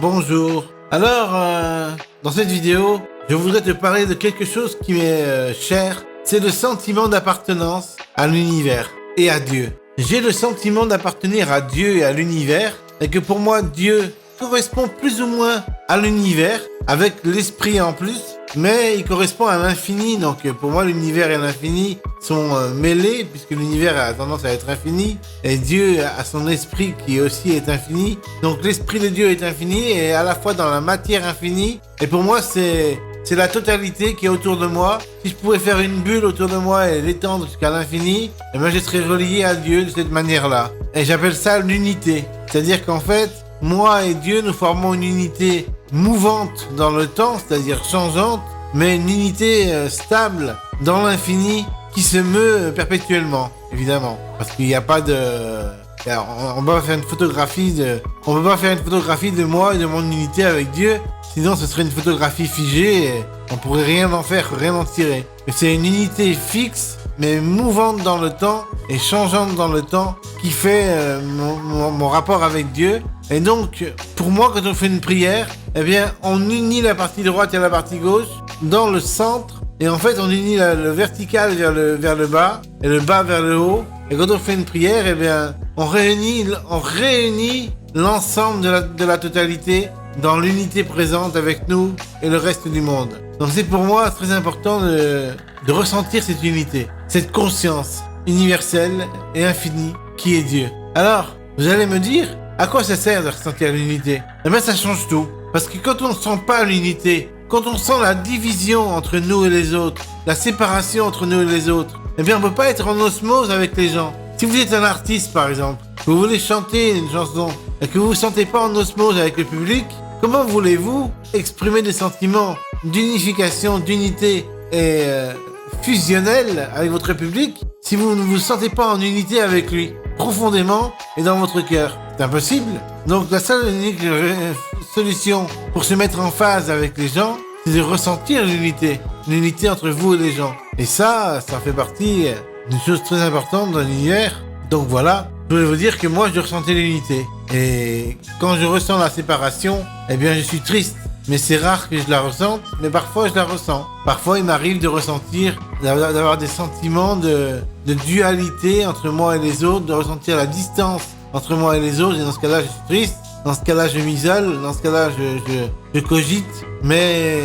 bonjour. Alors, dans cette vidéo, je voudrais te parler de quelque chose qui m'est cher. C'est le sentiment d'appartenance à l'univers et à Dieu. J'ai le sentiment d'appartenir à Dieu et à l'univers, et que pour moi, Dieu correspond plus ou moins à l'univers, avec l'esprit en plus, mais il correspond à l'infini. Donc pour moi, l'univers et l'infini sont mêlés, puisque l'univers a tendance à être infini, et Dieu a son esprit qui aussi est infini. Donc l'esprit de Dieu est infini, et à la fois dans la matière infinie, et pour moi, c'est la totalité qui est autour de moi. Si je pouvais faire une bulle autour de moi et l'étendre jusqu'à l'infini, eh ben je serais relié à Dieu de cette manière-là. Et j'appelle ça l'unité. C'est-à-dire qu'en fait, moi et Dieu, nous formons une unité mouvante dans le temps, c'est-à-dire changeante, mais une unité stable dans l'infini qui se meut perpétuellement, évidemment. Parce qu'il n'y a pas de... On peut pas faire une photographie de moi et de mon unité avec Dieu, sinon ce serait une photographie figée et on pourrait rien en faire, rien en tirer. Mais c'est une unité fixe, mais mouvante dans le temps et changeante dans le temps qui fait mon rapport avec Dieu. Et donc, pour moi, quand on fait une prière, eh bien, on unit la partie droite et la partie gauche dans le centre. Et en fait, on unit le vertical vers le bas et le bas vers le haut. Et quand on fait une prière, eh bien, on réunit l'ensemble de la totalité dans l'unité présente avec nous et le reste du monde. Donc c'est pour moi très important de ressentir cette unité, cette conscience universelle et infinie qui est Dieu. Alors, vous allez me dire, à quoi ça sert de ressentir l'unité? Eh bien, ça change tout. Parce que quand on ne sent pas l'unité, quand on sent la division entre nous et les autres, la séparation entre nous et les autres, eh bien, on ne peut pas être en osmose avec les gens. Si vous êtes un artiste, par exemple, que vous voulez chanter une chanson et que vous ne vous sentez pas en osmose avec le public, comment voulez-vous exprimer des sentiments d'unification, d'unité et fusionnels avec votre public si vous ne vous sentez pas en unité avec lui, profondément et dans votre cœur? C'est impossible. Donc la seule et unique solution pour se mettre en phase avec les gens, c'est de ressentir l'unité entre vous et les gens. Et ça fait partie d'une chose très importante dans l'univers. Donc voilà, je voulais vous dire que moi je ressentais l'unité. Et quand je ressens la séparation, eh bien je suis triste. Mais c'est rare que je la ressente, mais parfois je la ressens. Parfois il m'arrive de ressentir, d'avoir des sentiments de dualité entre moi et les autres, de ressentir la distance entre moi et les autres, et dans ce cas-là je suis triste, dans ce cas-là je m'isole, dans ce cas-là je cogite, mais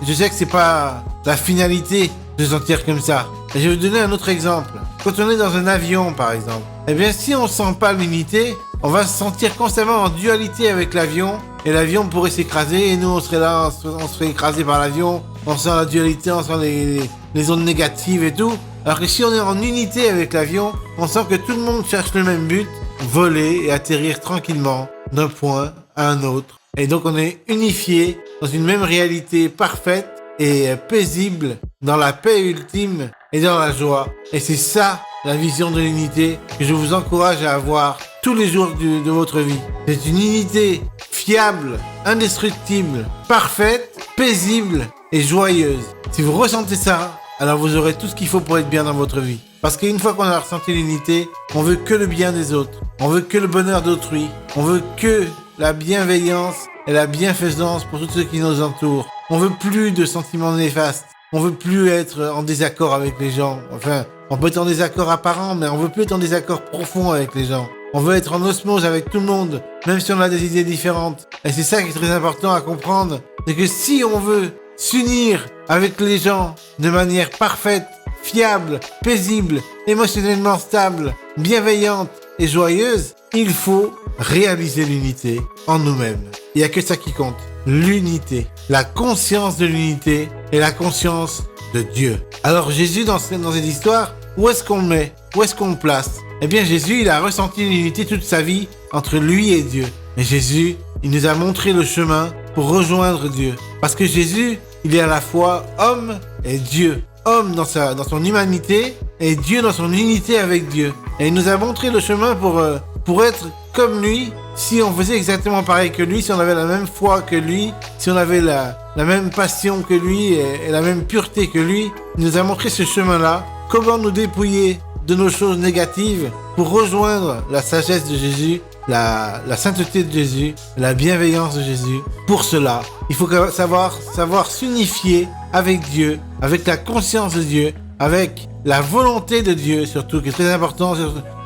je sais que c'est pas la finalité de sentir comme ça. Et je vais vous donner un autre exemple. Quand on est dans un avion par exemple, eh bien si on sent pas l'unité, on va se sentir constamment en dualité avec l'avion, et l'avion pourrait s'écraser, et nous on serait là, on serait écrasé par l'avion, on sent la dualité, on sent les ondes négatives et tout. Alors que si on est en unité avec l'avion, on sent que tout le monde cherche le même but, voler et atterrir tranquillement d'un point à un autre. Et donc on est unifié dans une même réalité parfaite et paisible, dans la paix ultime et dans la joie. Et c'est ça la vision de l'unité que je vous encourage à avoir tous les jours de votre vie. C'est une unité fiable, indestructible, parfaite, paisible et joyeuse. Si vous ressentez ça, alors vous aurez tout ce qu'il faut pour être bien dans votre vie. Parce qu'une fois qu'on a ressenti l'unité, on veut que le bien des autres. On veut que le bonheur d'autrui. On veut que la bienveillance et la bienfaisance pour tous ceux qui nous entourent. On veut plus de sentiments néfastes. On veut plus être en désaccord avec les gens. Enfin, on peut être en désaccord apparent, mais on veut plus être en désaccord profond avec les gens. On veut être en osmose avec tout le monde, même si on a des idées différentes. Et c'est ça qui est très important à comprendre. C'est que si on veut s'unir avec les gens de manière parfaite, fiable, paisible, émotionnellement stable, bienveillante et joyeuse, il faut réaliser l'unité en nous-mêmes. Il n'y a que ça qui compte. L'unité. La conscience de l'unité et la conscience de Dieu. Alors Jésus, dans cette histoire, où est-ce qu'on le met? Où est-ce qu'on le place? Eh bien Jésus, il a ressenti l'unité toute sa vie entre lui et Dieu. Et Jésus, il nous a montré le chemin pour rejoindre Dieu. Parce que Jésus, il est à la fois homme et Dieu. Homme dans son humanité et Dieu dans son unité avec Dieu. Et il nous a montré le chemin pour être comme lui, si on faisait exactement pareil que lui, si on avait la même foi que lui, si on avait la même passion que lui et la même pureté que lui. Il nous a montré ce chemin-là, comment nous dépouiller de nos choses négatives pour rejoindre la sagesse de Jésus, la sainteté de Jésus, la bienveillance de Jésus. Pour cela, il faut savoir s'unifier avec Dieu, avec la conscience de Dieu, avec la volonté de Dieu surtout, qui est très important.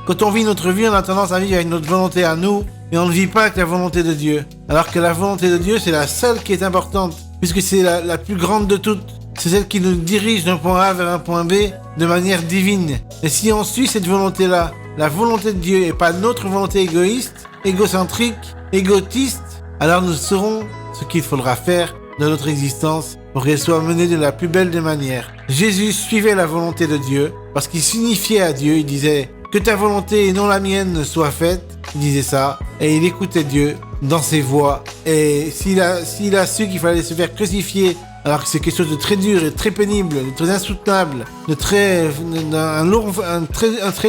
Quand on vit notre vie, on a tendance à vivre avec notre volonté à nous, et on ne vit pas avec la volonté de Dieu. Alors que la volonté de Dieu, c'est la seule qui est importante, puisque c'est la plus grande de toutes. C'est celle qui nous dirige d'un point A vers un point B de manière divine. Et si on suit cette volonté-là, la volonté de Dieu et pas notre volonté égoïste, égocentrique, égotiste, alors nous saurons ce qu'il faudra faire dans notre existence pour qu'elle soit menée de la plus belle des manières. Jésus suivait la volonté de Dieu parce qu'il s'unifiait à Dieu. Il disait « Que ta volonté et non la mienne soit faite ». Il disait ça et il écoutait Dieu dans ses voies. Et s'il a su qu'il fallait se faire crucifier alors que c'est quelque chose de très dur et très pénible, de très insoutenable, un très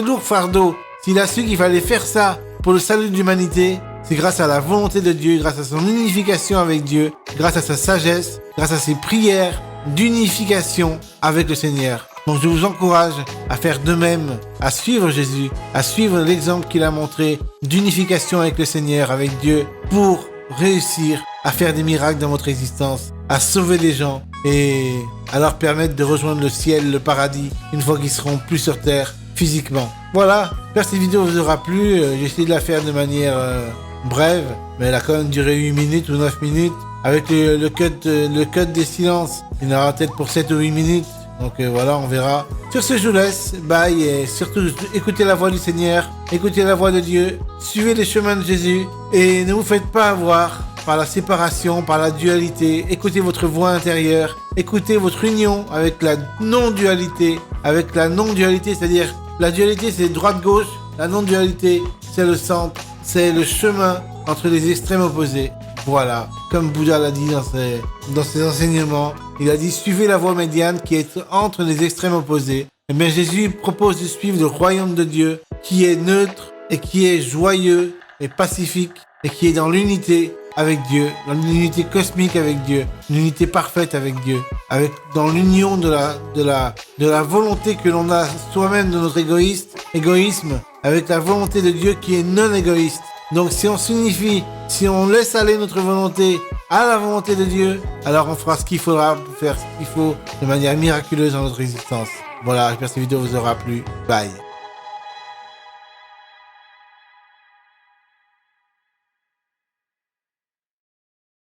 lourd fardeau, s'il a su qu'il fallait faire ça pour le salut de l'humanité, c'est grâce à la volonté de Dieu, grâce à son unification avec Dieu, grâce à sa sagesse, grâce à ses prières d'unification avec le Seigneur. Donc je vous encourage à faire de même, à suivre Jésus, à suivre l'exemple qu'il a montré d'unification avec le Seigneur, avec Dieu, pour réussir à faire des miracles dans votre existence, à sauver des gens et à leur permettre de rejoindre le ciel, le paradis, une fois qu'ils seront plus sur terre physiquement. Voilà, j'espère que cette vidéo vous aura plu. J'ai essayé de la faire de manière brève, mais elle a quand même duré 8 minutes ou 9 minutes. Avec le cut des silences, il y en aura peut-être pour 7 ou 8 minutes. Donc voilà, on verra. Sur ce, je vous laisse. Bye. Et surtout, écoutez la voix du Seigneur. Écoutez la voix de Dieu. Suivez les chemins de Jésus. Et ne vous faites pas avoir par la séparation, par la dualité. Écoutez votre voix intérieure. Écoutez votre union avec la non-dualité. Avec la non-dualité, c'est-à-dire la dualité, c'est droite-gauche. La non-dualité, c'est le centre. C'est le chemin entre les extrêmes opposés. Voilà, comme Bouddha l'a dit dans ses enseignements, il a dit « Suivez la voie médiane qui est entre les extrêmes opposés ». Mais Jésus propose de suivre le royaume de Dieu qui est neutre et qui est joyeux et pacifique et qui est dans l'unité avec Dieu, dans l'unité cosmique avec Dieu, l'unité parfaite avec Dieu, dans l'union de la volonté que l'on a soi-même de notre égoïsme, avec la volonté de Dieu qui est non égoïste. Donc si on s'unifie, si on laisse aller notre volonté à la volonté de Dieu, alors on fera ce qu'il faudra pour faire ce qu'il faut de manière miraculeuse dans notre existence. Voilà, j'espère que cette vidéo vous aura plu. Bye.